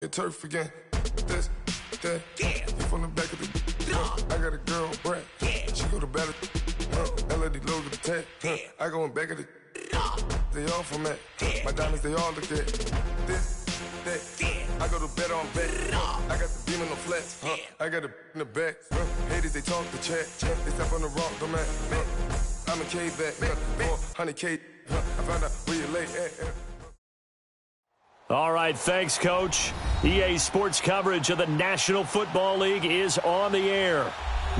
Get turf again. This, that. Yeah. From the back of the. I got a girl, Brad. Yeah. She go to battle. LAD logo the tag. Yeah. I go in back of the. They all from that. Yeah. My diamonds, they all look at. This, that. Yeah. I go to bet on bet. I got the beam in the flats. I got the in the back. Haters, they talk the chat. They step on the rock, the man. I'm a K-back. 400K. I found out where you lay at. All right, thanks, Coach. EA Sports coverage of the National Football League is on the air.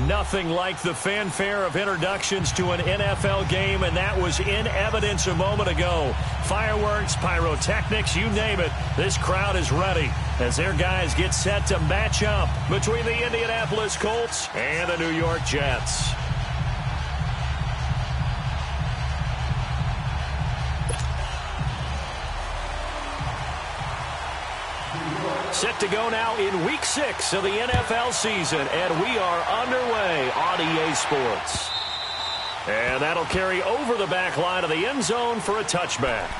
Nothing like the fanfare of introductions to an NFL game, and that was in evidence a moment ago. Fireworks, pyrotechnics, you name it. This crowd is ready as their guys get set to match up between the Indianapolis Colts and the New York Jets. Set to go now in Week 6 of the NFL season, and we are underway on EA Sports. And that'll carry over the back line of the end zone for a touchback.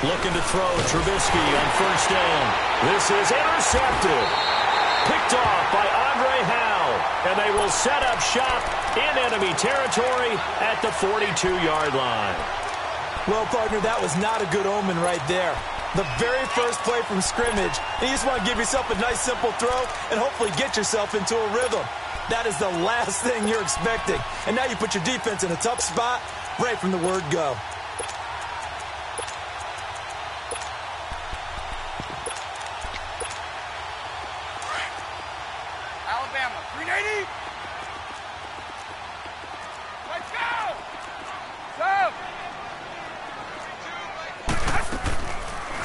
Looking to throw Trubisky on first down. This is intercepted. Picked off by Andre Howe. And they will set up shop in enemy territory at the 42-yard line. Well, partner, that was not a good omen right there. The very first play from scrimmage, and you just want to give yourself a nice, simple throw and hopefully get yourself into a rhythm. That is the last thing you're expecting. And now you put your defense in a tough spot right from the word go.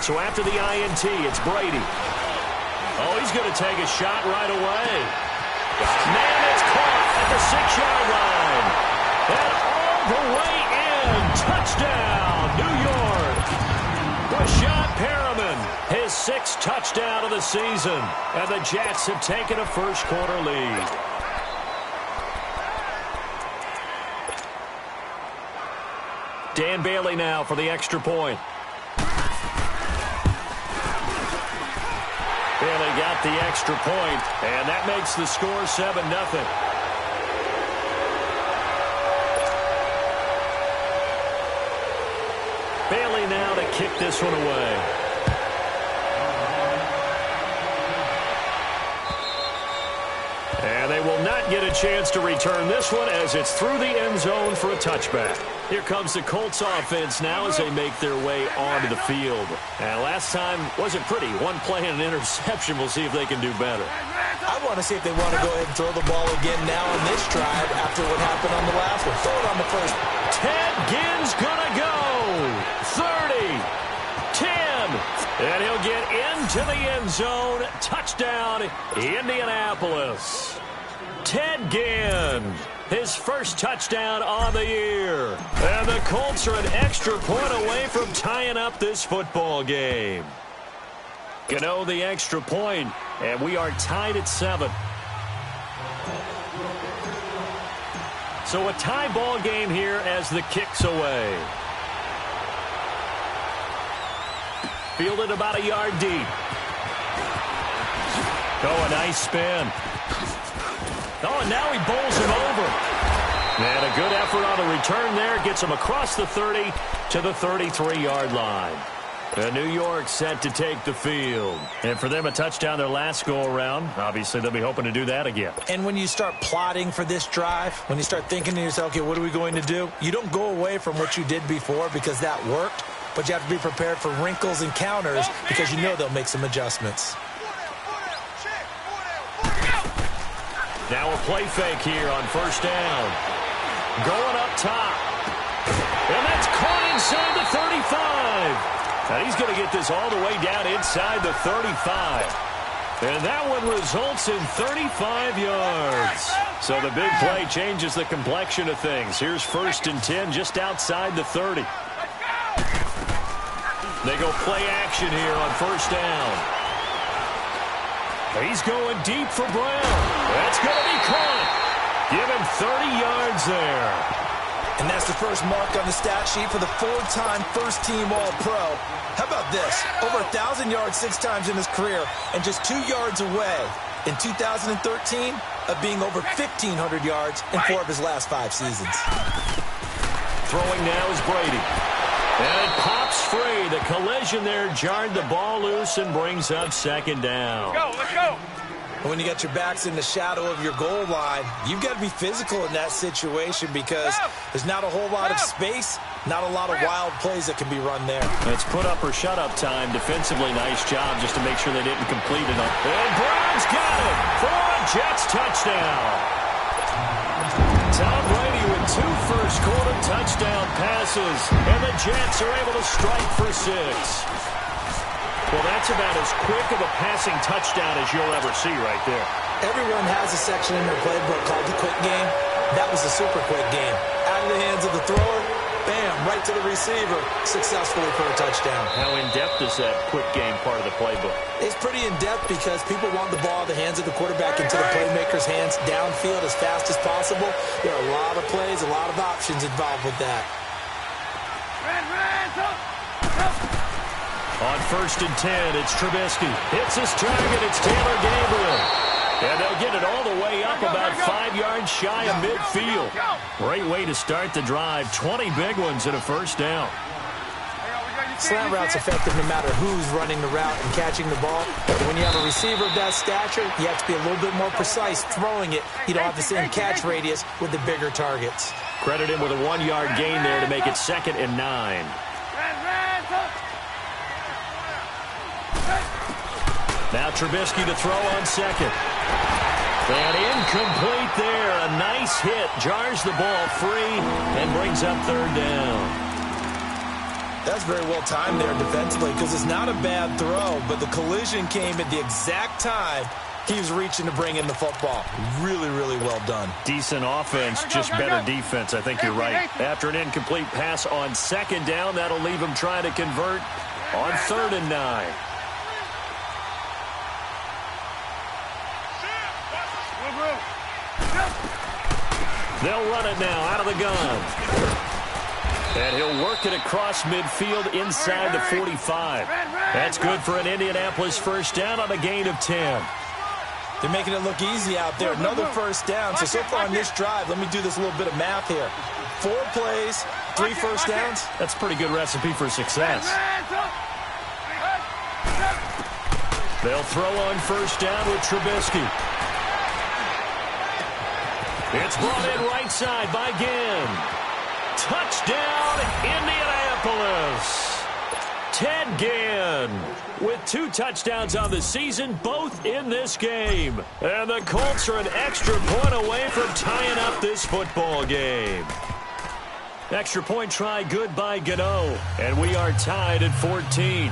So after the INT, it's Brady. Oh, he's going to take a shot right away. Man, it's caught at the 6-yard line. And all the way in. Touchdown, New York. Rashad Perriman, his 6th touchdown of the season. And the Jets have taken a first-quarter lead. Dan Bailey now for the extra point. Bailey got the extra point, and that makes the score 7-0. Bailey now to kick this one away. And they will not get a chance to return this one as it's through the end zone for a touchback. Here comes the Colts offense now as they make their way onto the field. And last time wasn't pretty. One play and an interception. We'll see if they can do better. I want to see if they want to go ahead and throw the ball again now on this drive after what happened on the last one. Throw it on the first. Ted Ginn's going to go. 30, 10, and he'll get into the end zone. Touchdown, Indianapolis. Ted Ginn, his first touchdown on the year. And the Colts are an extra point away from tying up this football game. Gano the extra point, and we are tied at 7. So a tie ball game here as the kick's away. Fielded about a yard deep. Oh, a nice spin. Oh, and now he bowls him over. And a good effort on the return there. Gets him across the 30 to the 33-yard line. And New York set to take the field. And for them, a touchdown their last go-around. Obviously, they'll be hoping to do that again. And when you start plotting for this drive, when you start thinking to yourself, okay, what are we going to do? You don't go away from what you did before because that worked. But you have to be prepared for wrinkles and counters because you know they'll make some adjustments. Now a play fake here on first down. Going up top. And that's caught inside the 35. And he's going to get this all the way down inside the 35. And that one results in 35 yards. So the big play changes the complexion of things. Here's 1st and 10 just outside the 30. They go play action here on 1st down. He's going deep for Brown. That's going to be caught. Give him 30 yards there. And that's the first mark on the stat sheet for the 4-time first-team All-Pro. How about this? Over 1,000 yards 6 times in his career, and just 2 yards away in 2013 of being over 1,500 yards in 4 of his last 5 seasons. Throwing now is Brady. And it pops free. The collision there jarred the ball loose and brings up 2nd down. Let's go. When you got your backs in the shadow of your goal line, you've got to be physical in that situation because there's not a whole lot of space, not a lot of wild plays that can be run there. It's put up or shut up time. Defensively, nice job just to make sure they didn't complete it. And Brown's got it for a Jets touchdown. Tom Brady with 2 first-quarter touchdown passes, and the Jets are able to strike for 6. Well, that's about as quick of a passing touchdown as you'll ever see right there. Everyone has a section in their playbook called the quick game. That was a super quick game. Out of the hands of the thrower, bam, right to the receiver, successfully for a touchdown. How in-depth is that quick game part of the playbook? It's pretty in-depth because people want the ball in the hands of the quarterback into the playmaker's hands downfield as fast as possible. There are a lot of plays, a lot of options involved with that. On 1st and 10, it's Trubisky. Hits his target. It's Taylor Gabriel. And they'll get it all the way up about 5 yards shy of midfield. Great way to start the drive. 20 big ones and a 1st down. Slant route's effective no matter who's running the route and catching the ball. But when you have a receiver of that stature, you have to be a little bit more precise throwing it. You don't have the same catch radius with the bigger targets. Credit him with a 1-yard gain there to make it 2nd and 9. Now Trubisky to throw on 2nd. And incomplete there. A nice hit. Jars the ball free and brings up 3rd down. That's very well timed there defensively because it's not a bad throw, but the collision came at the exact time he was reaching to bring in the football. Really, really well done. Decent offense, just better defense. I think you're right. After an incomplete pass on 2nd down, that'll leave him trying to convert on 3rd and 9. They'll run it now out of the gun. And he'll work it across midfield inside the 45. That's good for an Indianapolis 1st down on a gain of 10. They're making it look easy out there. Another 1st down. So far on this drive, let me do this little bit of math here. 4 plays, 3 1st downs. That's a pretty good recipe for success. They'll throw on 1st down with Trubisky. It's brought in right side by Ginn. Touchdown, Indianapolis. Ted Ginn with 2 touchdowns on the season, both in this game. And the Colts are an extra point away from tying up this football game. Extra point try good by Gano. And we are tied at 14.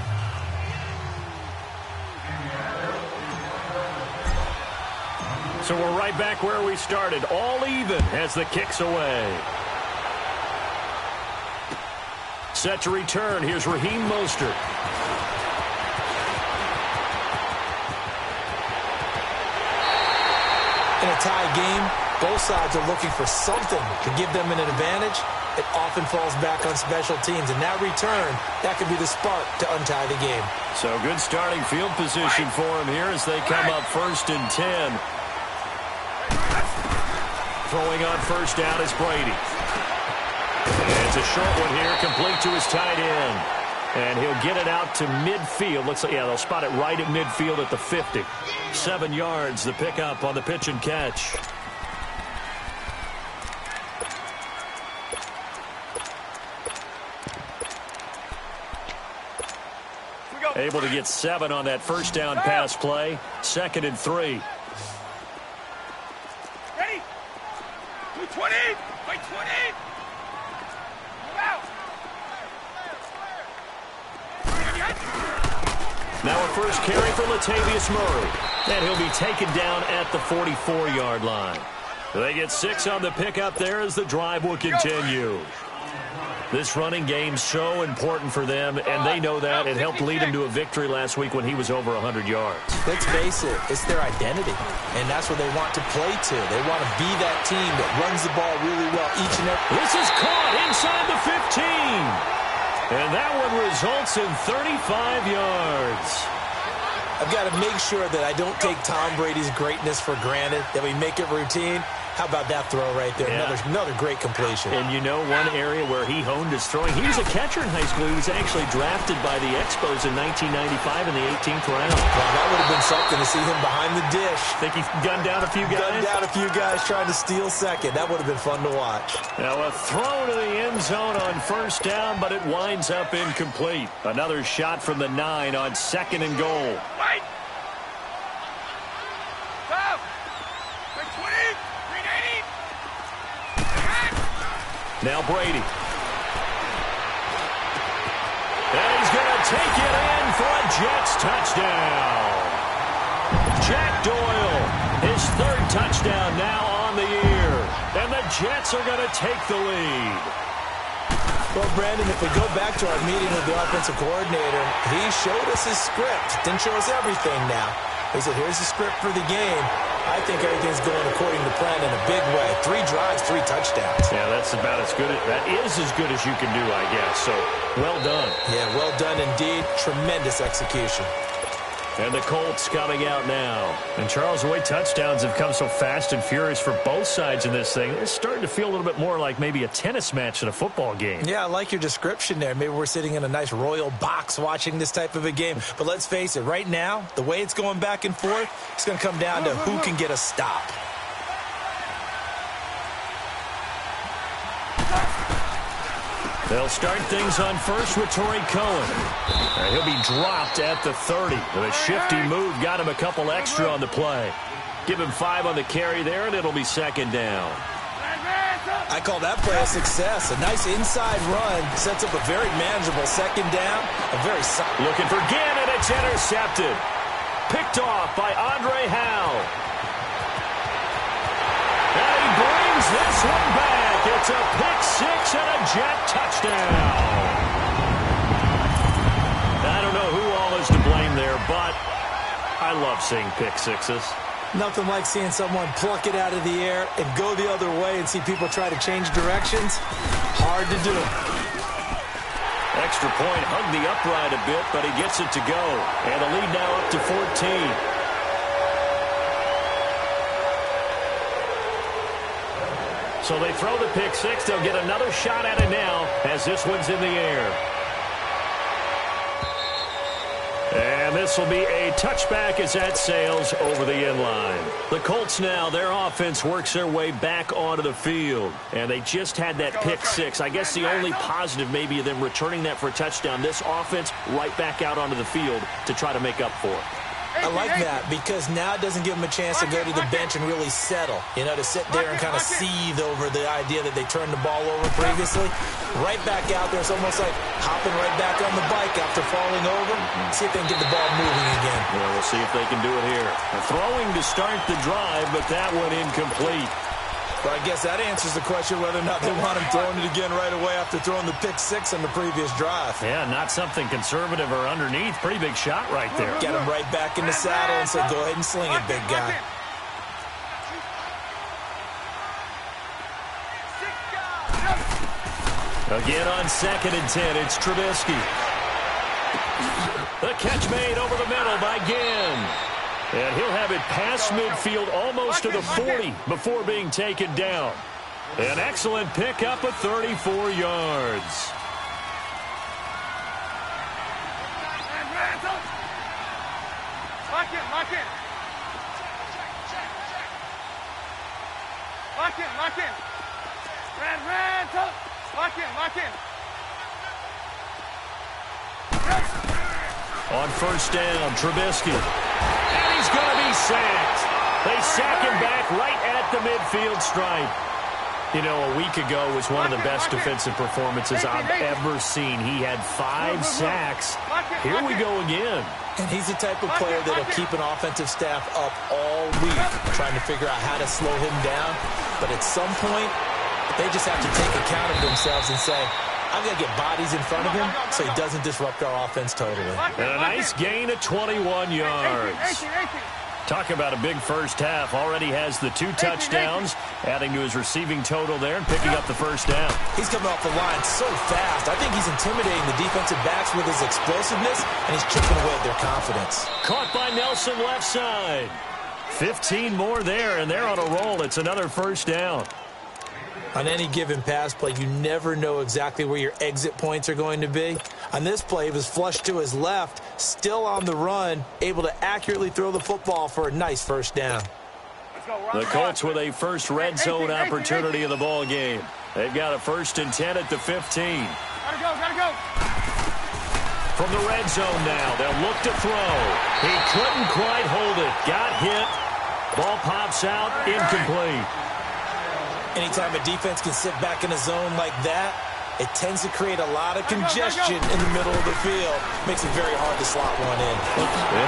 So we're right back where we started, all even as the kick's away. Set to return, here's Raheem Mostert. In a tie game, both sides are looking for something to give them an advantage. It often falls back on special teams, and that return, that could be the spark to untie the game. So good starting field position for him here as they come up 1st and 10. Throwing on 1st down is Brady. And it's a short one here, complete to his tight end. And he'll get it out to midfield. Looks like, yeah, they'll spot it right at midfield at the 50. 7 yards, the pickup on the pitch and catch. Able to get 7 on that 1st down pass play. 2nd and 3. Ready? 20! By 20! first carry for Latavius Murray. And he'll be taken down at the 44-yard line. They get 6 on the pickup there as the drive will continue. This running game's so important for them, and they know that. It helped lead him to a victory last week when he was over 100 yards. Let's face it, it's their identity, and that's what they want to play to. They want to be that team that runs the ball really well each and every... This is caught inside the 15. And that one results in 35 yards. I've got to make sure that I don't take Tom Brady's greatness for granted, that we make it routine. How about that throw right there? Yeah. Another great completion. And you know one area where he honed his throwing? He was a catcher in high school. He was actually drafted by the Expos in 1995 in the 18th round. Well, that would have been something to see him behind the dish. Think he gunned down a few guys? Gunned down a few guys trying to steal second. That would have been fun to watch. Now a throw to the end zone on first down, but it winds up incomplete. Another shot from the 9 on 2nd and goal. Right. Now Brady. And he's going to take it in for a Jets touchdown. Jack Doyle, his 3rd touchdown now on the year. And the Jets are going to take the lead. Well, Brandon, if we go back to our meeting with the offensive coordinator, he showed us his script. Didn't show us everything now. He said, here's the script for the game. I think everything's going according to plan in a big way. 3 drives, 3 touchdowns. Yeah, that's about as good. That is as good as you can do, I guess. So, well done. Yeah, well done indeed. Tremendous execution. And the Colts coming out now. And Charles, the way touchdowns have come so fast and furious for both sides in this thing, it's starting to feel a little bit more like maybe a tennis match than a football game. Yeah, I like your description there. Maybe we're sitting in a nice royal box watching this type of a game. But let's face it, right now, the way it's going back and forth, it's going to come down to who can get a stop. They'll start things on first with Torrey Cohen. And he'll be dropped at the 30. With a shifty move, got him a couple extra on the play. Give him 5 on the carry there, and it'll be 2nd down. I call that play a success. A nice inside run sets up a very manageable 2nd down. Looking for Ginn, and it's intercepted. Picked off by Andre Howe. And he brings this one back. It's a pick 6 and a Jet touchdown. I don't know who all is to blame there, but I love seeing pick 6s. Nothing like seeing someone pluck it out of the air and go the other way and see people try to change directions. Hard to do. Extra point, hugged the upright a bit, but he gets it to go. And the lead now up to 14. So they throw the pick 6. They'll get another shot at it now as this one's in the air. And this will be a touchback as that sails over the end line. The Colts now, their offense works their way back onto the field. And they just had that pick 6. I guess the only positive maybe of them returning that for a touchdown. This offense right back out onto the field to try to make up for it. I like that because now it doesn't give them a chance to go to the bench and really settle. You know, to sit there and kind of seethe over the idea that they turned the ball over previously. Right back out there, it's almost like hopping right back on the bike after falling over. See if they can get the ball moving again. Well, we'll see if they can do it here. Throwing to start the drive, but that one incomplete. Well, I guess that answers the question whether or not they want him throwing it again right away after throwing the pick 6 on the previous drive. Yeah, not something conservative or underneath. Pretty big shot right there. Get him right back in the saddle and say, go ahead and sling it, big guy. Again on 2nd and 10, it's Trubisky. The catch made over the middle by Ginn. And he'll have it past midfield almost to the 40 before being taken down. An excellent pickup of 34 yards. Lock in. Lock in. Lock in. On first down, Trubisky. And he's going to be sacked. They sack him back right at the midfield stripe. You know, a week ago was one of the best defensive performances I've ever seen. He had 5 sacks. Here we go again. And he's the type of player that'll keep an offensive staff up all week trying to figure out how to slow him down. But at some point, they just have to take account of themselves and say, I've got to get bodies in front of him so he doesn't disrupt our offense totally. And a nice gain of 21 yards. Talk about a big first half. Already has the 2 touchdowns, adding to his receiving total there and picking up the first down. He's coming off the line so fast. I think he's intimidating the defensive backs with his explosiveness, and he's chipping away at their confidence. Caught by Nelson left side. 15 more there, and they're on a roll. It's another first down. On any given pass play, you never know exactly where your exit points are going to be. On this play, he was flushed to his left, still on the run, able to accurately throw the football for a nice first down. The Colts with a first red zone opportunity in the ball game. They've got a 1st and 10 at the 15. Gotta go. From the red zone now, they'll look to throw. He couldn't quite hold it. Got hit. Ball pops out, incomplete. Anytime a defense can sit back in a zone like that, it tends to create a lot of congestion in the middle of the field. Makes it very hard to slot one in.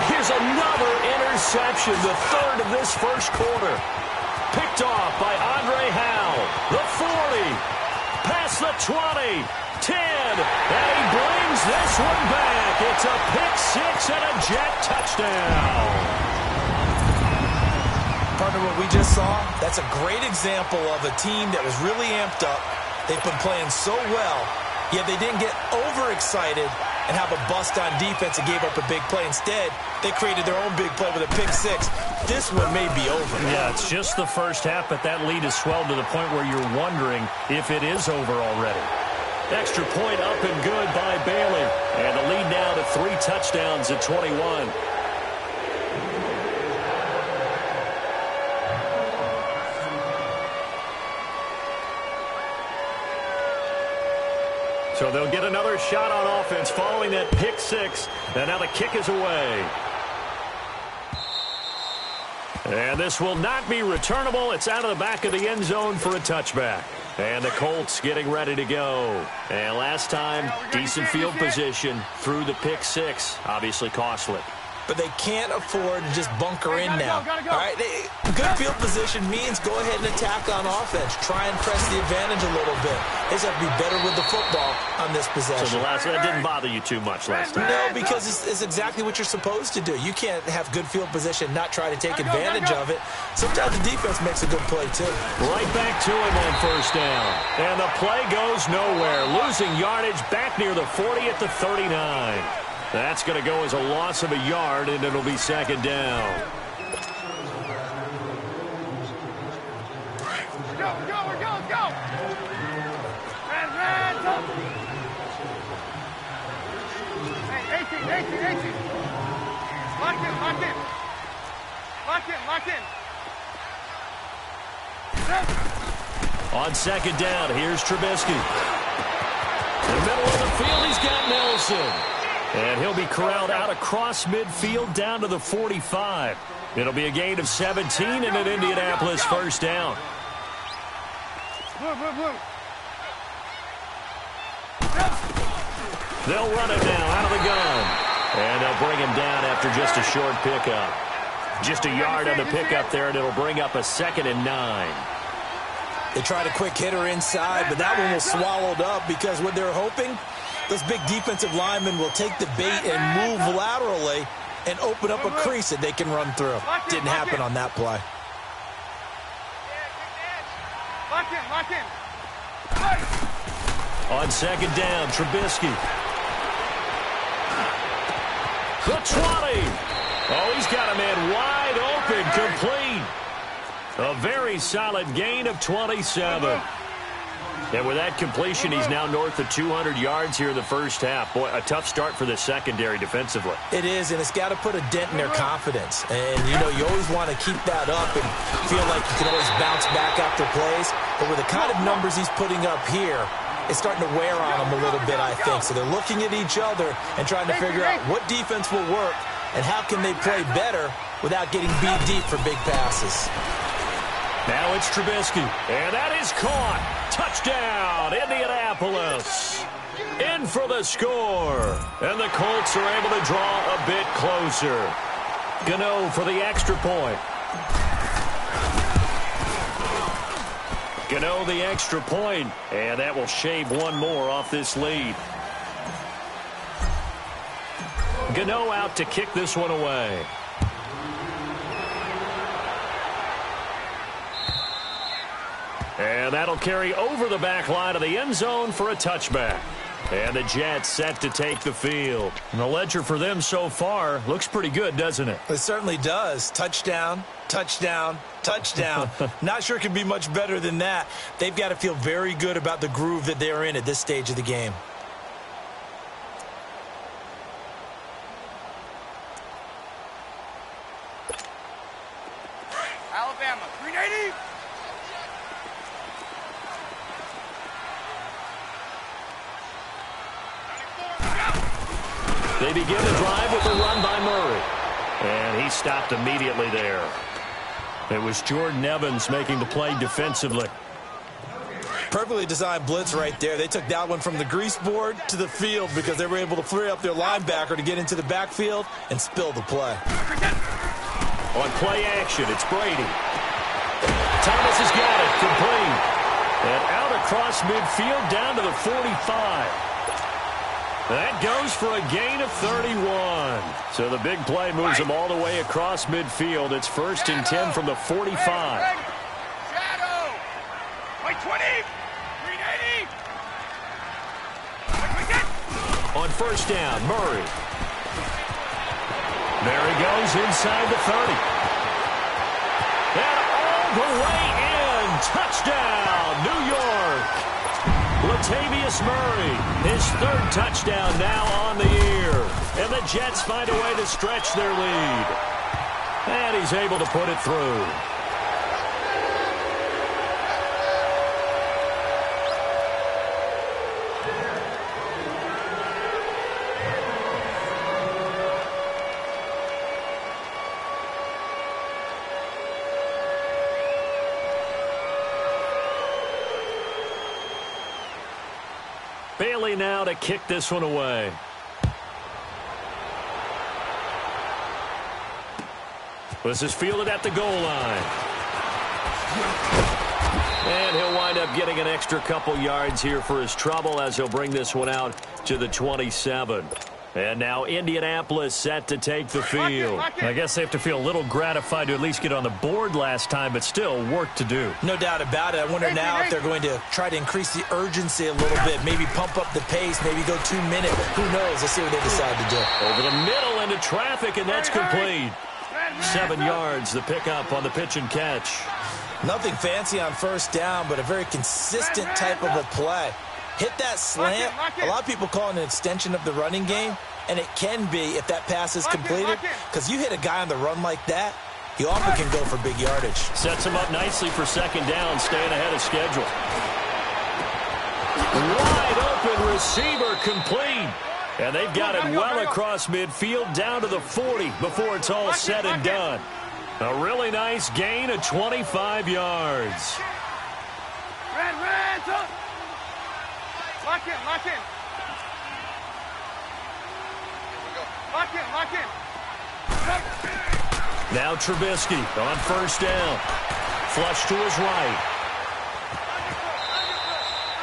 Here's another interception, the 3rd of this first quarter. Picked off by Andre Howell. The 40, past the 20, 10, and he brings this one back. It's a pick 6 and a jet touchdown. Partner, what we just saw, that's a great example of a team that was really amped up. They've been playing so well, yet they didn't get overexcited and have a bust on defense and gave up a big play. Instead, they created their own big play with a pick 6. This one may be over. Yeah, it's just the first half, but that lead has swelled to the point where you're wondering if it is over already. Extra point up and good by Bailey. And the lead now to 3 touchdowns at 21. So they'll get another shot on offense following that pick 6. And now the kick is away. And this will not be returnable. It's out of the back of the end zone for a touchback. And the Colts getting ready to go. And last time, decent field position through the pick 6. Obviously costly. But they can't afford to just bunker in now. All right, good field position means go ahead and attack on offense. Try and press the advantage a little bit. They just have to be better with the football on this possession. So that didn't bother you too much last time? No, because it's exactly what you're supposed to do. You can't have good field position, not try to take advantage of it. Sometimes the defense makes a good play, too. Right back to him on first down. And the play goes nowhere. Losing yardage back near the 40 at the 39. That's going to go as a loss of a yard, and it'll be 2nd down. Go. Red zone. Hey, 18. Lock in. On 2nd down, here's Trubisky. In the middle of the field, he's got Nelson. And he'll be corralled out across midfield down to the 45. It'll be a gain of 17 and an Indianapolis first down. Blue. They'll run it now out of the gun. And they'll bring him down after just a short pickup. Just a yard on the pickup there, and it'll bring up a 2nd and 9. They tried a quick hitter inside, but that one was swallowed up because what they're hoping, those big defensive linemen will take the bait and move laterally and open up a crease that they can run through. Didn't happen on that play. Lock in. On 2nd down, Trubisky. The 20. Oh, he's got a man wide open, complete. A very solid gain of 27. And with that completion, he's now north of 200 yards here in the first half. Boy, a tough start for the secondary defensively. It is, and it's got to put a dent in their confidence. And, you know, you always want to keep that up and feel like you can always bounce back after plays. But with the kind of numbers he's putting up here, it's starting to wear on them a little bit, I think. So they're looking at each other and trying to figure out what defense will work and how can they play better without getting beat deep for big passes. Now it's Trubisky, and that is caught. Touchdown, Indianapolis. In for the score, and the Colts are able to draw a bit closer. Gano for the extra point. Gano the extra point, and that will shave one more off this lead. Gano out to kick this one away. And that'll carry over the back line of the end zone for a touchback. And the Jets set to take the field. And the ledger for them so far looks pretty good, doesn't it? It certainly does. Touchdown, touchdown, touchdown. Not sure it can be much better than that. They've got to feel very good about the groove that they're in at this stage of the game. Alabama, 380. They begin the drive with a run by Murray. And he stopped immediately there. It was Jordan Evans making the play defensively. Perfectly designed blitz right there. They took that one from the grease board to the field because they were able to free up their linebacker to get into the backfield and spill the play. On play action, it's Brady. Thomas has got it, complete. And out across midfield down to the 45. That goes for a gain of 31. So the big play moves them all the way across midfield. It's 1st and 10 from the 45. Shadow. Wait, 20. 380. On first down, Murray. There he goes inside the 30. And all the way in. Touchdown, New York. Latavius Murray, his 3rd touchdown now on the year. And the Jets find a way to stretch their lead. And he's able to put it through. Bailey now to kick this one away. This is fielded at the goal line. And he'll wind up getting an extra couple yards here for his trouble as he'll bring this one out to the 27. And now Indianapolis set to take the field. I guess they have to feel a little gratified to at least get on the board last time, but still work to do. No doubt about it. I wonder now if they're going to try to increase the urgency a little bit, maybe pump up the pace, maybe go 2 minutes. Who knows? Let's see what they decide to do. Over the middle into traffic, and that's complete. 7 yards, the pickup on the pitch and catch. Nothing fancy on first down, but a very consistent type of a play. Hit that slant. A lot of people call it an extension of the running game, and it can be if that pass is completed, because you hit a guy on the run like that, he often can go for big yardage. Sets him up nicely for second down, staying ahead of schedule. Wide open receiver, complete. And they've got it well across midfield down to the 40 before it's all said and done. A really nice gain of 25 yards. Red, up. Lock in. Lock in. Now Trubisky on first down. Flush to his right.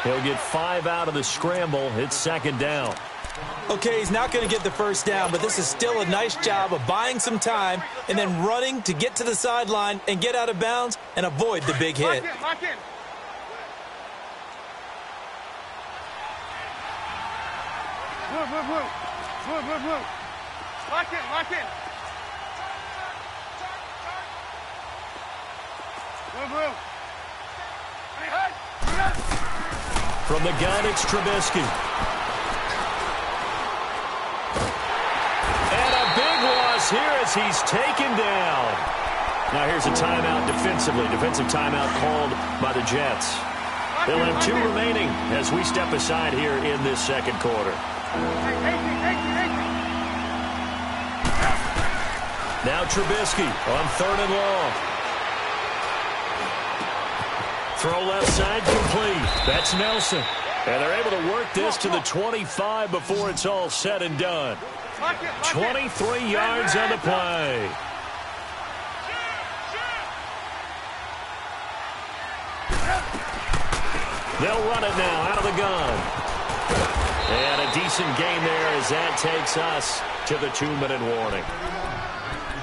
He'll get 5 out of the scramble. It's second down. Okay, he's not going to get the first down, but this is still a nice job of buying some time and then running to get to the sideline and get out of bounds and avoid the big hit. Lock in. Move. Lock in. Move. From the gun, it's Trubisky. And a big loss here as he's taken down. Now here's a timeout defensively. Defensive timeout called by the Jets. They'll have 2 remaining as we step aside here in this second quarter. Now Trubisky on 3rd and long. Throw left side complete. That's Nelson. And they're able to work this to the 25 before it's all said and done. 23 yards on the play. They'll run it now out of the gun. And a decent gain there as that takes us to the 2-minute warning.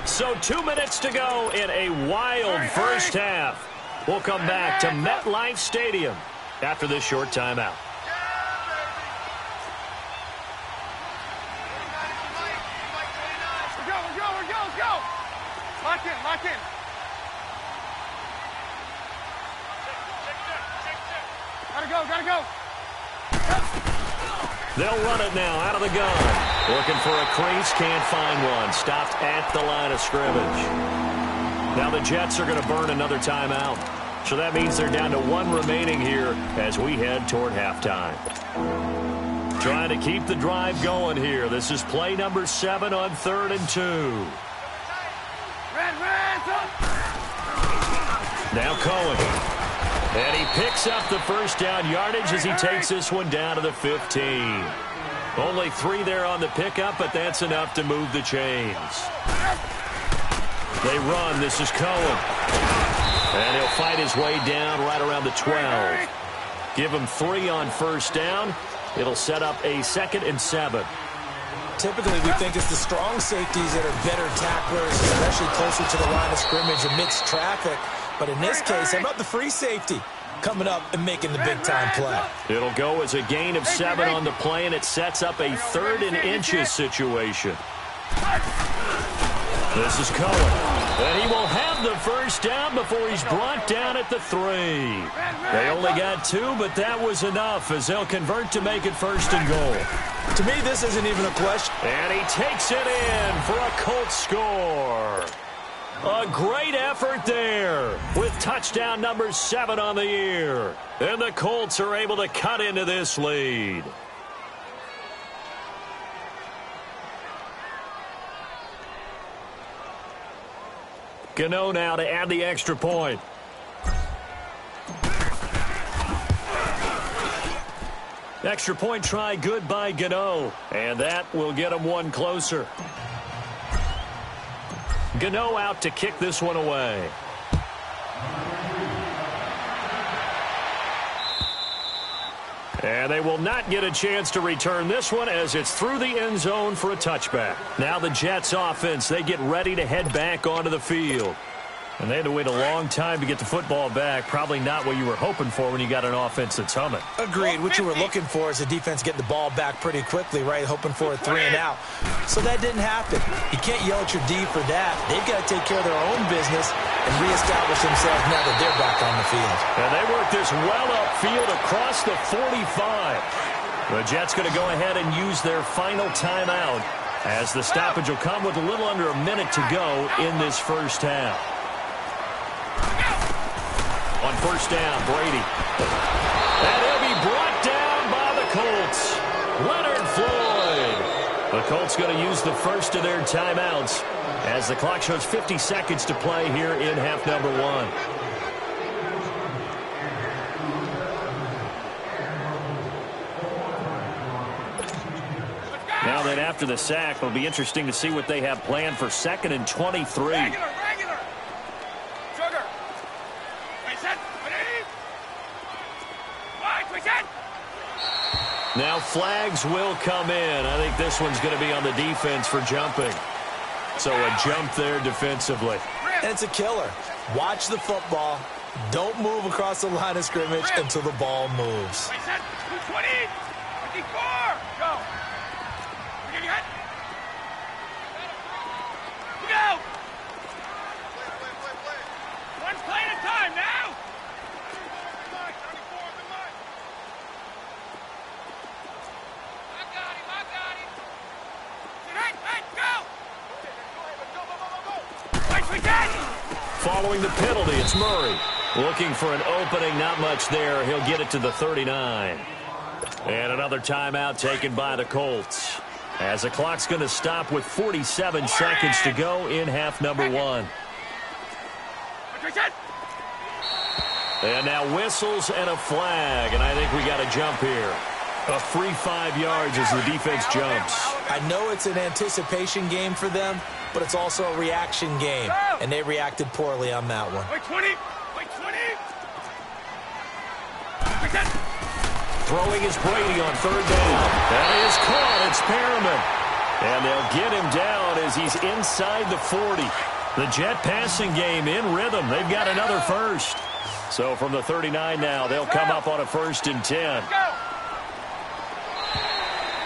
So 2 minutes to go in a wild first half. We'll come back to MetLife Stadium after this short timeout. Let's go. Lock in. Gotta go. They'll run it now out of the gun. Looking for a crease, can't find one. Stopped at the line of scrimmage. Now the Jets are going to burn another timeout. So that means they're down to 1 remaining here as we head toward halftime. Trying to keep the drive going here. This is play number 7 on 3rd and 2. Now Cohen. And he picks up the first down yardage as he takes this one down to the 15. Only 3 there on the pickup, but that's enough to move the chains. They run. This is Cohen. And he'll fight his way down right around the 12. Give him 3 on first down. It'll set up a 2nd and 7. Typically, we think it's the strong safeties that are better tacklers, especially closer to the line of scrimmage amidst traffic. But in this case, how about the free safety coming up and making the big-time play? It'll go as a gain of 7 on the play, and it sets up a 3rd and inches situation. This is Cohen. And he will have the first down before he's brought down at the 3. They only got 2, but that was enough as they'll convert to make it 1st and goal. To me, this isn't even a question. And he takes it in for a Colts score. A great effort there with touchdown number 7 on the year. And the Colts are able to cut into this lead. Gano now to add the extra point. Extra point try good by Gano. And that will get him 1 closer. Gano out to kick this one away. And they will not get a chance to return this one as it's through the end zone for a touchback. Now the Jets offense, they get ready to head back onto the field. And they had to wait a long time to get the football back. Probably not what you were hoping for when you got an offense that's humming. Agreed. What you were looking for is the defense getting the ball back pretty quickly, right? Hoping for a 3 and out. So that didn't happen. You can't yell at your D for that. They've got to take care of their own business and reestablish themselves now that they're back on the field. And they work this well upfield across the 45. The Jets going to go ahead and use their final timeout as the stoppage will come with a little under a minute to go in this first half. On first down, Brady. And he'll be brought down by the Colts. Leonard Floyd. The Colts going to use the first of their timeouts as the clock shows 50 seconds to play here in half number 1. Now then, after the sack, it'll be interesting to see what they have planned for 2nd and 23. Regular. Now flags will come in. I think this one's going to be on the defense for jumping. So a jump there defensively. And it's a killer. Watch the football. Don't move across the line of scrimmage until the ball moves. 220, 54, go. Go. One play at a time now. Following the penalty, it's Murray. Looking for an opening, not much there. He'll get it to the 39. And another timeout taken by the Colts. As the clock's going to stop with 47 seconds to go in half number 1. And now whistles and a flag, and I think we got a jump here. A free 5 yards as the defense jumps. I know it's an anticipation game for them, but it's also a reaction game, and they reacted poorly on that one. Wait, 20. Wait, 20. Throwing is Brady on 3rd down. That is caught. It's Perriman. And they'll get him down as he's inside the 40. The Jet passing game in rhythm. They've got another first. So from the 39 now, they'll come up on a 1st and 10.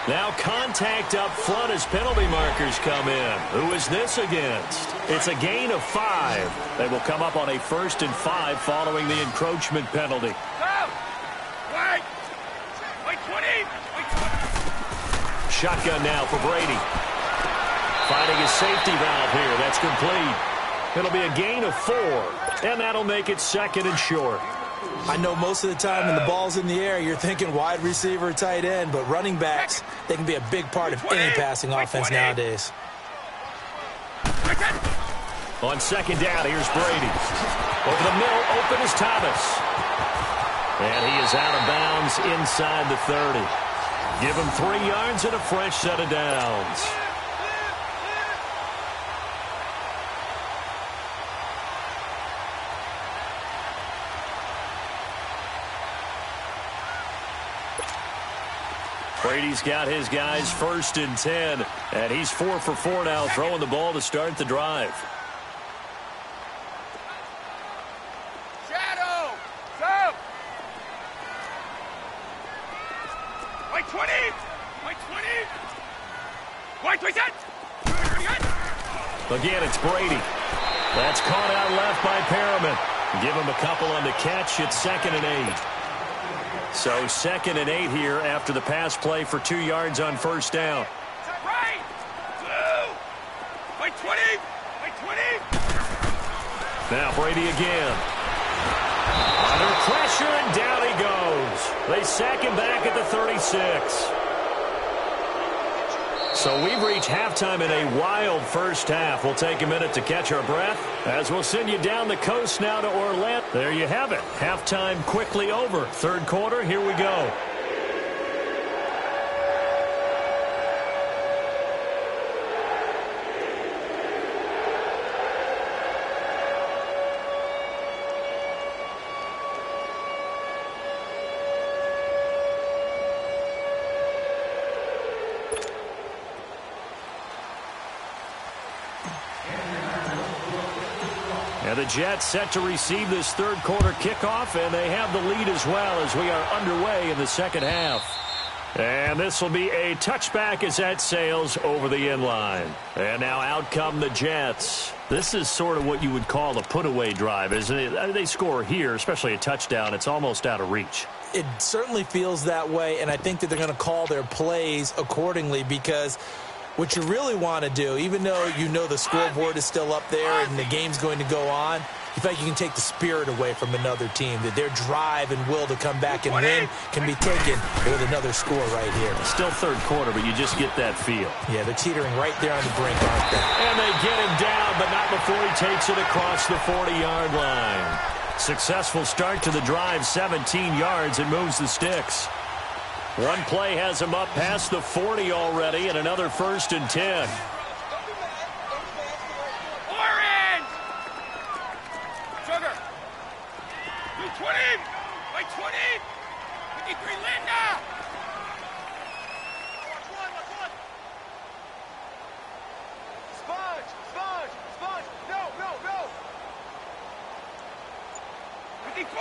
Now contact up front as penalty markers come in. Who is this against? It's a gain of 5. They will come up on a 1st and 5 following the encroachment penalty. Wait. Wait, 20. Wait, 20. Shotgun now for Brady. Finding his safety valve here. That's complete. It'll be a gain of 4, and that'll make it 2nd and short. I know most of the time when the ball's in the air, you're thinking wide receiver, tight end, but running backs, they can be a big part of any passing offense nowadays. On 2nd down, here's Brady. Over the middle, open is Thomas. And he is out of bounds inside the 30. Give him 3 yards and a fresh set of downs. Brady's got his guys 1st and 10, and he's 4 for 4 now, throwing the ball to start the drive. Shadow. Go. Wait, 20. Wait, 20. Wait, wait, set. Again, it's Brady. That's caught out left by Perriman. Give him a couple on the catch. It's 2nd and 8. So 2nd and 8 here after the pass play for 2 yards on 1st down. Right. 2. Wait, 20. Wait, 20. Now Brady again. Under pressure, and down he goes. They sack him back at the 36. So we've reached halftime in a wild first half. We'll take a minute to catch our breath as we'll send you down the coast now to Orlando. There you have it. Halftime quickly over. 3rd quarter, here we go. And the Jets set to receive this 3rd quarter kickoff, and they have the lead as well as we are underway in the 2nd half. And this will be a touchback as that sails over the end line. And now out come the Jets. This is sort of what you would call a put-away drive, isn't it? They score here, especially a touchdown. It's almost out of reach. It certainly feels that way, and I think that they're going to call their plays accordingly because what you really want to do, even though you know the scoreboard is still up there and the game's going to go on, you feel like you can take the spirit away from another team, that their drive and will to come back and win can be taken with another score right here. Still 3rd quarter, but you just get that feel. Yeah, they're teetering right there on the brink, aren't they? And they get him down, but not before he takes it across the 40-yard line. Successful start to the drive, 17 yards, and moves the sticks. One play has him up past the 40 already, and another 1st and 10. Orange! Sugar! 220! Wait, 20! 53, Linda! Sponge! Sponge! Sponge! No, no, no! 54!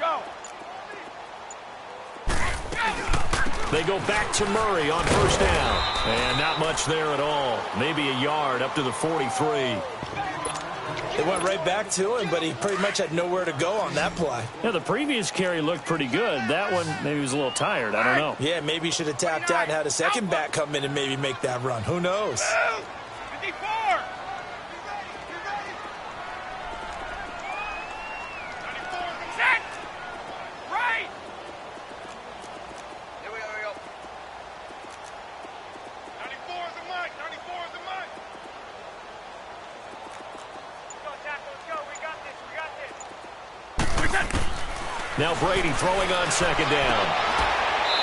Go! They go back to Murray on 1st down. And not much there at all. Maybe a yard up to the 43. They went right back to him, but he pretty much had nowhere to go on that play. Yeah, the previous carry looked pretty good. That one, maybe he was a little tired. I don't know. Yeah, maybe he should have tapped out and had a second back come in and maybe make that run. Who knows? 54! Set! Right! Here we go. 94 is a mic. 94 is a mic. Let's go, Tackle. Let's go. We got this. We got this. Now Brady throwing on second down.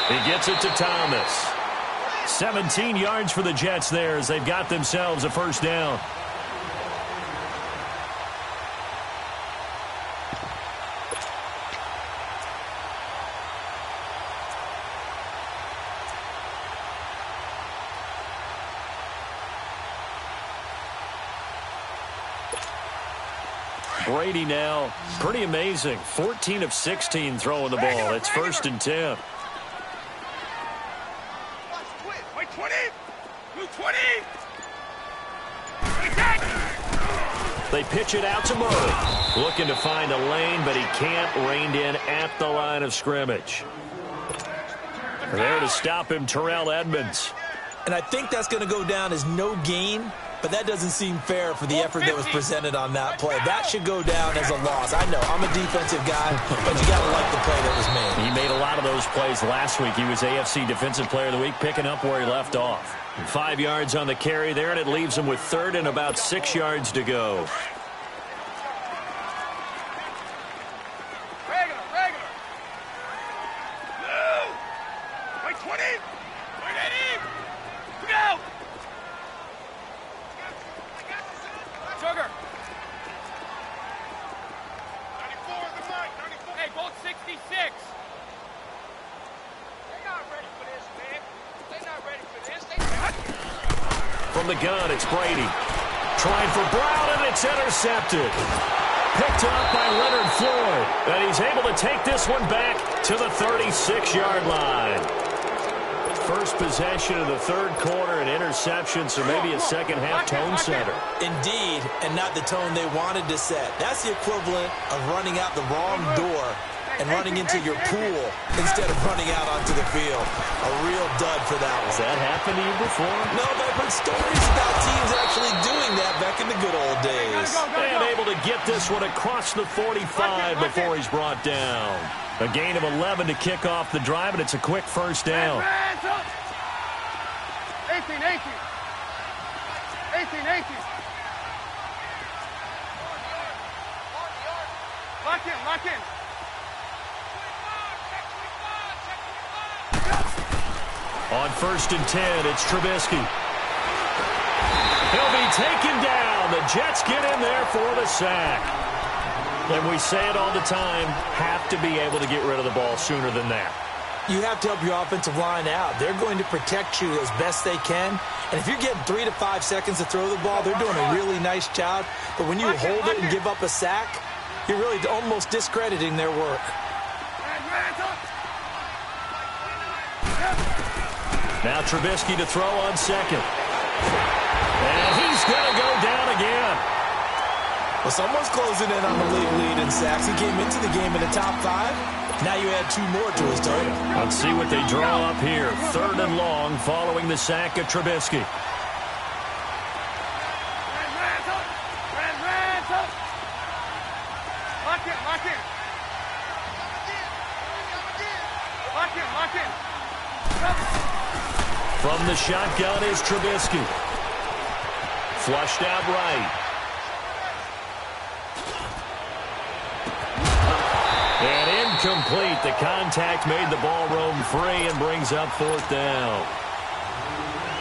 He gets it to Thomas. 17 yards for the Jets there as they've got themselves a first down. Brady now, pretty amazing. 14 of 16 throwing the ball. It's 1st and 10. Wait, 20! Move 20! They pitch it out to Murray. Looking to find a lane, but he can't. Reined in at the line of scrimmage. There to stop him, Terrell Edmonds. And I think that's going to go down as no gain, but that doesn't seem fair for the effort that was presented on that play. That should go down as a loss. I know, I'm a defensive guy, but you got to like the play that was made. He made a lot of those plays last week. He was AFC Defensive Player of the Week, picking up where he left off. 5 yards on the carry there, and it leaves him with 3rd and about 6 yards to go. From the gun, it's Brady. Trying for Brown, and it's intercepted. Picked up by Leonard Floyd. And he's able to take this one back to the 36-yard line. First possession of the 3rd quarter, an interception, so maybe a second-half tone setter. Indeed, and not the tone they wanted to set. That's the equivalent of running out the wrong door and running into your pool instead of running out onto the field. A real dud for that one. Has that happened to you before? No, but I've heard stories about teams actually doing that back in the good old days. And able to get this one across the 45 before he's brought down. A gain of 11 to kick off the drive, and it's a quick first down. 18. Lock in. On 1st and 10, it's Trubisky. He'll be taken down. The Jets get in there for the sack. And we say it all the time, have to be able to get rid of the ball sooner than that. You have to help your offensive line out. They're going to protect you as best they can. And if you're getting 3 to 5 seconds to throw the ball, they're doing a really nice job. But when you hold it and give up a sack, you're really almost discrediting their work. Now Trubisky to throw on second. And he's going to go down again. Well, someone's closing in on the league lead in sacks. He came into the game in the top 5. Now you add 2 more to his total. Let's see what they draw up here. 3rd and long following the sack of Trubisky. Lock in. From the shotgun is Trubisky. Flushed out right. And incomplete. The contact made the ball roam free and brings up 4th down.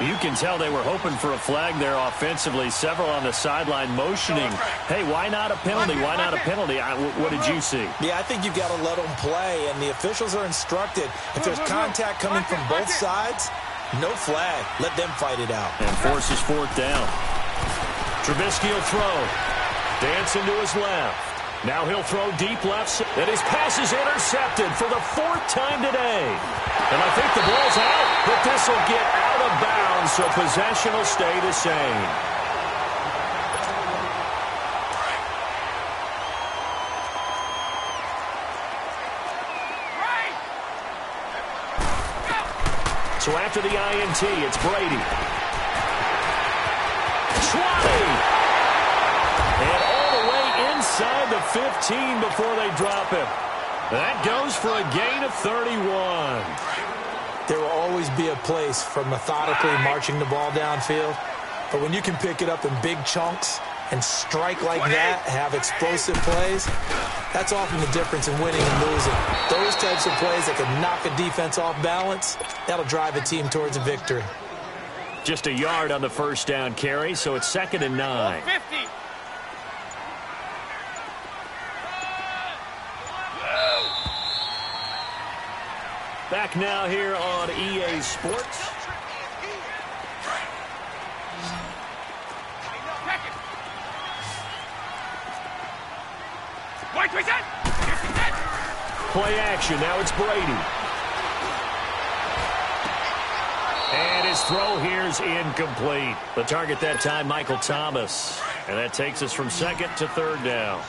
You can tell they were hoping for a flag there offensively. Several on the sideline motioning, hey, why not a penalty? Why not a penalty? What did you see? Yeah, I think you've got to let them play, and the officials are instructed. If there's contact coming from both sides, no flag. Let them fight it out. And forces 4th down. Trubisky will throw. Dancing to his left. Now he'll throw deep left. And his pass is intercepted for the 4th time today. And I think the ball's out, but this will get out of bounds, so possession will stay the same. So after the INT, it's Brady. 20! And all the way inside the 15 before they drop him. That goes for a gain of 31. There will always be a place for methodically marching the ball downfield. But when you can pick it up in big chunks and strike like that, have explosive plays, that's often the difference in winning and losing. Those types of plays that can knock a defense off balance, that'll drive a team towards a victory. Just a yard on the first down carry, so it's 2nd and 9. 50. Back now here on EA Sports. Play action. Now it's Brady. And his throw here is incomplete. The target that time, Michael Thomas. And that takes us from 2nd to 3rd down.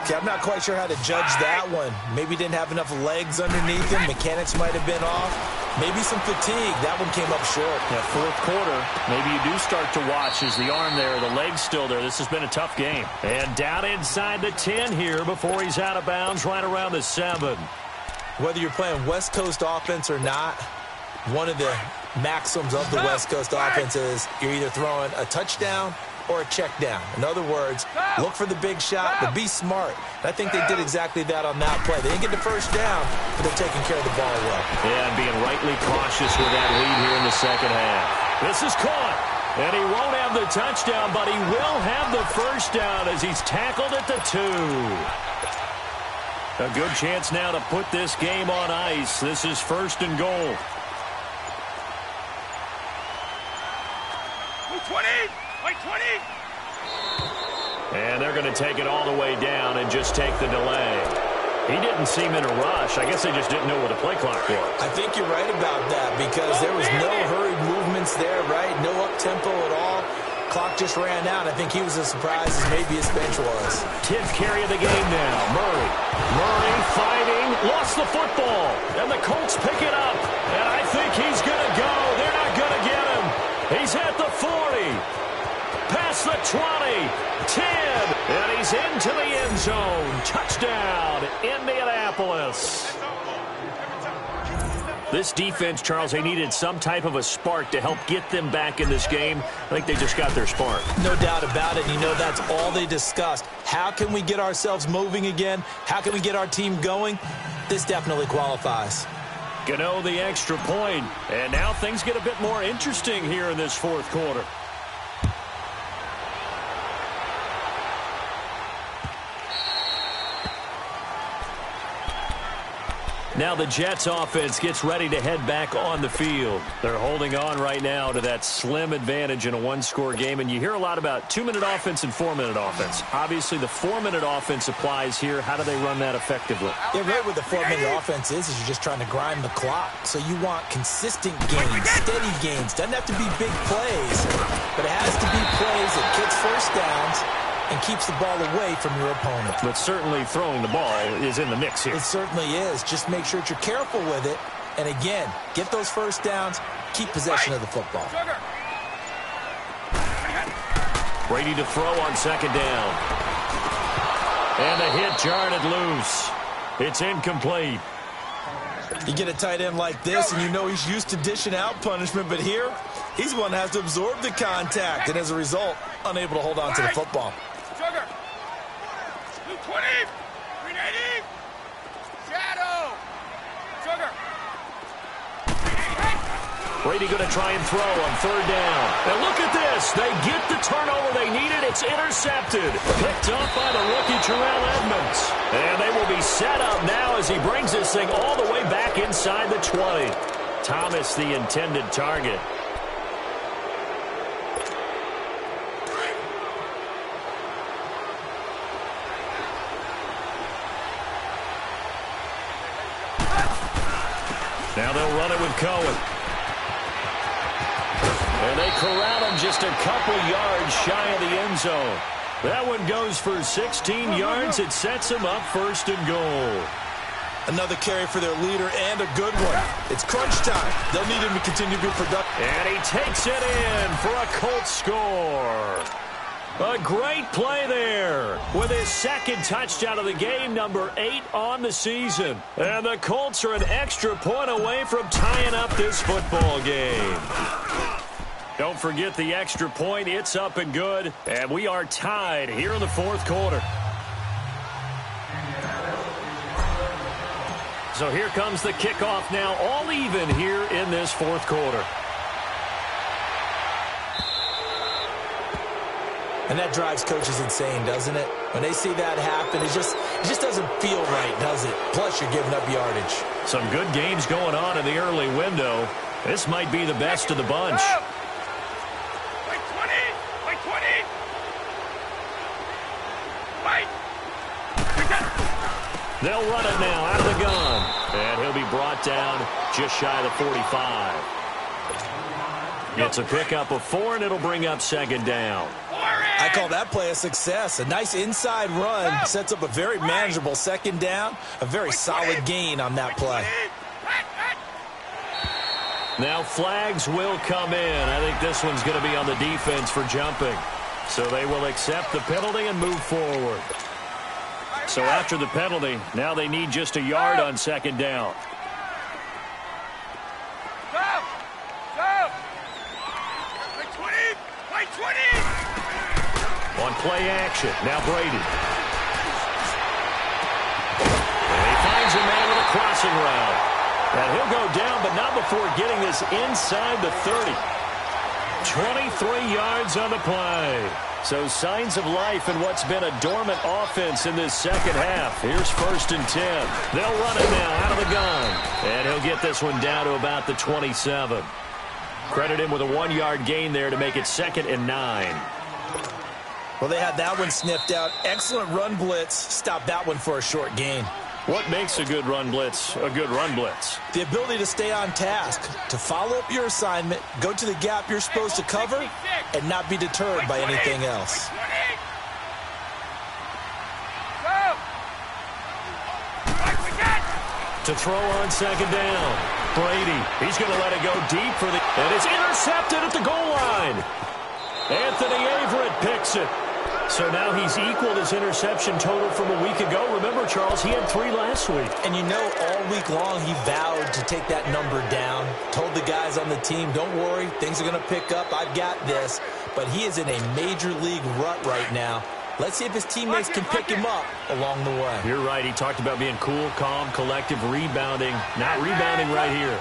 Okay, I'm not quite sure how to judge that one. Maybe didn't have enough legs underneath him. Mechanics might have been off. Maybe some fatigue. That one came up short. Yeah, 4th quarter, maybe you do start to watch as the arm there, the leg's still there. This has been a tough game. And down inside the 10 here before he's out of bounds right around the 7. Whether you're playing West Coast offense or not, one of the maxims of the West Coast offense is you're either throwing a touchdown or a check down. In other words, look for the big shot, but be smart. And I think they did exactly that on that play. They didn't get the first down, but they're taking care of the ball well. Yeah, and being rightly cautious with that lead here in the second half. This is caught, and he won't have the touchdown, but he will have the first down as he's tackled at the 2. A good chance now to put this game on ice. This is 1st and goal. 20. Wait, 20. And they're going to take it all the way down and just take the delay. He didn't seem in a rush. I guess they just didn't know what a play clock was. I think you're right about that because there was no hurried movements there, right? No up-tempo at all. Clock just ran out. I think he was as surprised as maybe his bench was. 10th carry of the game now. Murray fighting. Lost the football. And the Colts pick it up. And I think he's going to go. They're not going to get him. He's at the 40. Past the 20. 10. And he's into the end zone. Touchdown, Indianapolis. This defense, Charles, they needed some type of a spark to help get them back in this game. I think they just got their spark. No doubt about it. You know, that's all they discussed. How can we get ourselves moving again? How can we get our team going? This definitely qualifies. Gano the extra point. And now things get a bit more interesting here in this 4th quarter. Now the Jets offense gets ready to head back on the field. They're holding on right now to that slim advantage in a one-score game. And you hear a lot about 2-minute offense and 4-minute offense. Obviously, the 4-minute offense applies here. How do they run that effectively? Yeah, right where the 4-minute offense is you're just trying to grind the clock. So you want consistent gains, steady gains. Doesn't have to be big plays, but it has to be plays that gets first downs and keeps the ball away from your opponent. But certainly throwing the ball is in the mix here. It certainly is. Just make sure that you're careful with it. And again, get those first downs, keep possession of the football. Brady to throw on 2nd down. And the hit jarred it loose. It's incomplete. You get a tight end like this, and you know he's used to dishing out punishment, but here, he's one that has to absorb the contact, and as a result, unable to hold on to the football. Sugar. 220. 380. Shadow. Sugar. Brady going to try and throw on 3rd down. And look at this. They get the turnover they needed. It's intercepted. Picked up by the rookie Terrell Edmonds. And they will be set up now as he brings this thing all the way back inside the 20. Thomas, the intended target. Now they'll run it with Cohen. And they corral him just a couple yards shy of the end zone. That one goes for 16 yards. It sets him up 1st and goal. Another carry for their leader and a good one. It's crunch time. They'll need him to continue to be productive. And he takes it in for a Colts score. A great play there with his 2nd touchdown of the game, number 8 on the season. And the Colts are an extra point away from tying up this football game. Don't forget the extra point. It's up and good. And we are tied here in the fourth quarter. So here comes the kickoff now, all even here in this fourth quarter. And that drives coaches insane, doesn't it? When they see that happen, it just doesn't feel right, does it? Plus, you're giving up yardage. Some good games going on in the early window. This might be the best of the bunch. Wait 20! Wait 20! Wait! They'll run it now out of the gun. And he'll be brought down just shy of the 45. It's a pickup of 4, and it'll bring up second down. I call that play a success. A nice inside run sets up a very manageable second down. A very solid gain on that play. Now flags will come in. I think this one's going to be on the defense for jumping. So they will accept the penalty and move forward. So after the penalty, now they need just a yard on second down. Go! Go! Wait 20! Wait 20! On play action, now Brady. And he finds a man with a crossing route. And he'll go down, but not before getting this inside the 30. 23 yards on the play. So signs of life in what's been a dormant offense in this second half. Here's 1st and 10. They'll run it now out of the gun. And he'll get this one down to about the 27. Credit him with a 1-yard gain there to make it 2nd and 9. Well, they had that one sniffed out. Excellent run blitz. Stopped that one for a short gain. What makes a good run blitz a good run blitz? The ability to stay on task, to follow up your assignment, go to the gap you're supposed to cover, and not be deterred by anything else. To throw on second down. Brady, he's going to let it go deep for the... And it's intercepted at the goal line. Anthony Averett picks it. So now he's equaled his interception total from a week ago. Remember, Charles, he had 3 last week. And you know, all week long he vowed to take that number down. Told the guys on the team, don't worry, things are going to pick up. I've got this. But he is in a major league rut right now. Let's see if his teammates can pick him up along the way. You're right. He talked about being cool, calm, collective, rebounding. Not rebounding right here.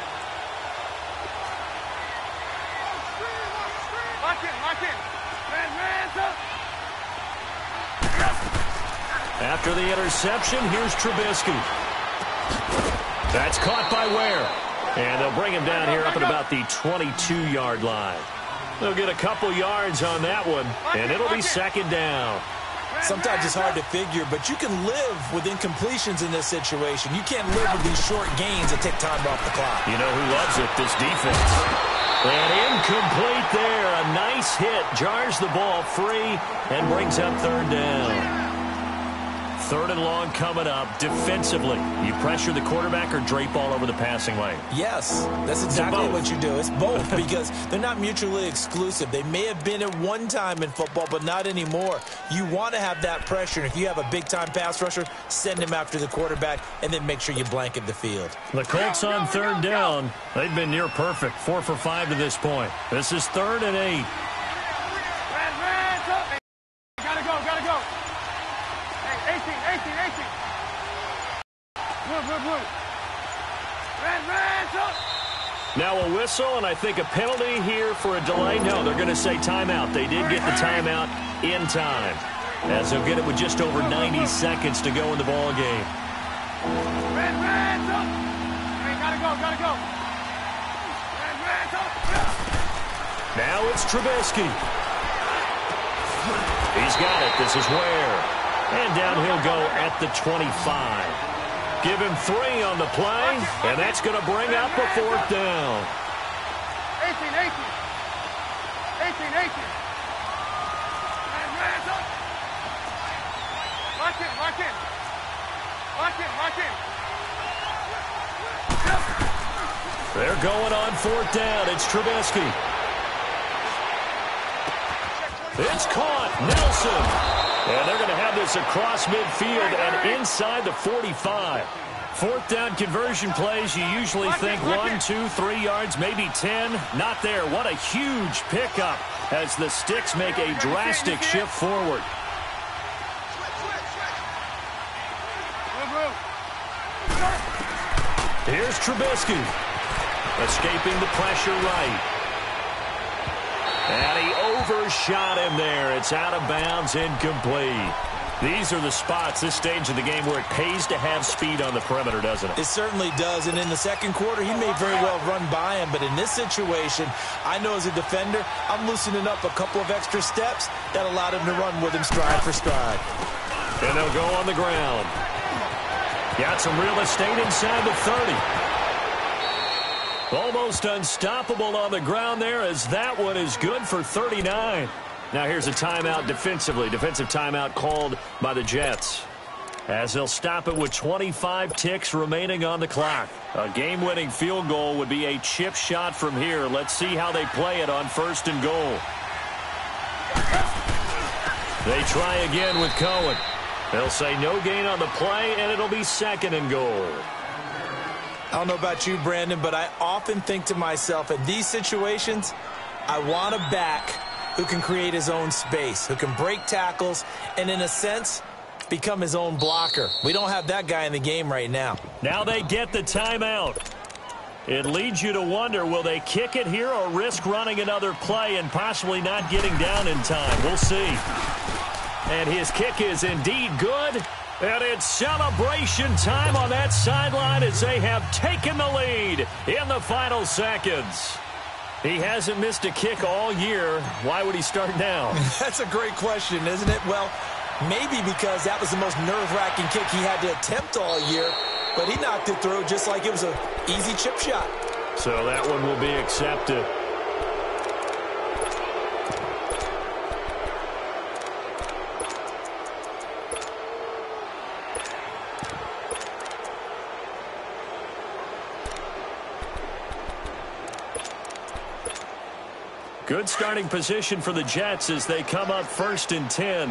Lock in. Hands up. After the interception, here's Trubisky. That's caught by Ware. And they'll bring him down here up at about the 22-yard line. They'll get a couple yards on that one, and it'll be second down. Sometimes it's hard to figure, but you can live with incompletions in this situation. You can't live with these short gains that take time off the clock. You know who loves it? This defense. And incomplete there. A nice hit. Jars the ball free and brings up third down. 3rd and long coming up. Defensively, you pressure the quarterback or drape all over the passing lane? Yes, that's exactly what you do. It's both because they're not mutually exclusive. They may have been at one time in football, but not anymore. You want to have that pressure, and if you have a big-time pass rusher, send him after the quarterback, and then make sure you blanket the field. The Colts on 3rd down. They've been near perfect. 4 for 5 to this point. This is 3rd and 8. Gotta go. Hey, 18. Blue. Red, up. Now a whistle, and I think a penalty here for a delay. No, they're going to say timeout. They did get the timeout in time, as they'll get it with just over 90 seconds to go in the ball game. Red, up. Hey, gotta go. Red, up. Now it's Trubisky. He's got it. This is Ware. And down he'll go at the 25. Give him 3 on the play, and that's going to bring up a 4th down. 18. Lock in. They're going on 4th down. It's Trubisky. It's caught. Nelson. And they're going to have this across midfield and inside the 45. Fourth down conversion plays, you usually think 1, 2, 3 yards, maybe 10. Not there. What a huge pickup as the Sticks make a drastic shift forward. Here's Trubisky. Escaping the pressure right. And he overshot him there. It's out of bounds, incomplete. These are the spots, this stage of the game, where it pays to have speed on the perimeter, doesn't it? It certainly does, and in the second quarter, he may very well run by him, but in this situation, I know as a defender, I'm loosening up a couple of extra steps that allowed him to run with him stride for stride. And they'll go on the ground. Got some real estate inside the 30. Almost unstoppable on the ground there, as that one is good for 39. Now here's a timeout defensively. Defensive timeout called by the Jets, as they'll stop it with 25 ticks remaining on the clock. A game-winning field goal would be a chip shot from here. Let's see how they play it on 1st and goal. They try again with Cohen. They'll say no gain on the play, and it'll be 2nd and goal. I don't know about you, Brandon, but I often think to myself, in these situations, I want a back who can create his own space, who can break tackles, and in a sense, become his own blocker. We don't have that guy in the game right now. Now they get the timeout. It leads you to wonder, will they kick it here or risk running another play and possibly not getting down in time? We'll see. And his kick is indeed good. And it's celebration time on that sideline as they have taken the lead in the final seconds. He hasn't missed a kick all year. Why would he start now? That's a great question, isn't it? Well, maybe because that was the most nerve-wracking kick he had to attempt all year, but he knocked it through just like it was an easy chip shot. So that one will be accepted. Good starting position for the Jets as they come up 1st and 10.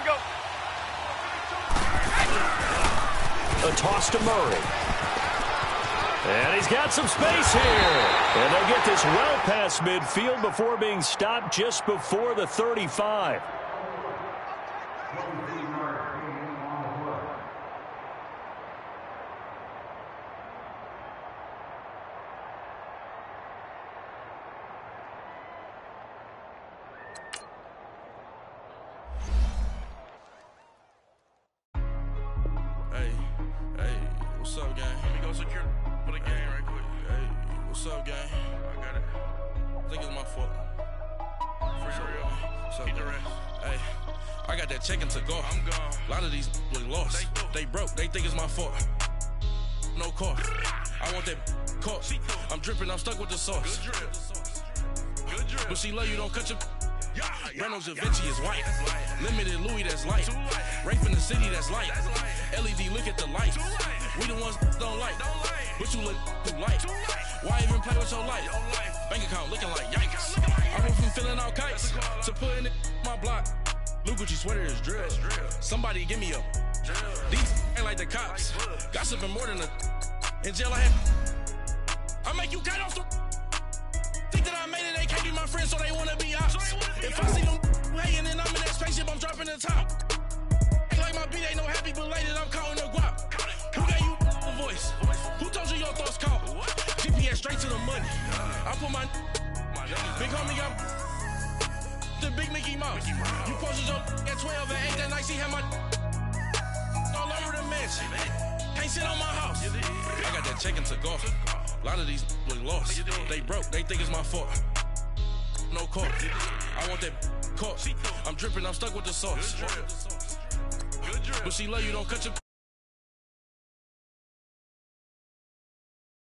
Go. A toss to Murray. And he's got some space here. And they'll get this well past midfield before being stopped just before the 35. What's up, gang? Let me go secure for the game right quick. Hey, what's up, gang? I got it. I think it's my fault. Free real. Keep the rest. Hey, I got that check-in to go. I'm gone. A lot of these look lost. They broke. They think it's my fault. No car. I want that car. I'm dripping. I'm stuck with the sauce. Good drip. Good drip. But she love you. Don't cut your... Brano Da Vinci is white. Limited Louis, that's light. Rape in the city, that's light. LED, look at the lights. We the ones don't like. But you look too light. Why even play with your life? Bank account looking like yikes. I went from filling out kites to putting it in my block. Blue Gucci sweater is drill. Somebody give me a. These ain't like the cops. Gossiping more than a. In jail I had. I make you cut off the. Think that I made it, they can't be my friends, so they wanna be ops. If I see them hating and I'm in that spaceship, I'm dropping the top. Ain't like my beat ain't no happy, belated, I'm counting the guap. Who gave you the voice? Who told you your thoughts count? GPS straight to the money. I put my big homie got the big Mickey Mouse. You posted your at 12 and 8 that night, she had my all over the mansion. Can't sit on my house. I got that check-in to go. A lot of these look lost. They broke. They think it's my fault. No car. I want that car. I'm dripping. I'm stuck with the sauce. But she love you. Don't cut your...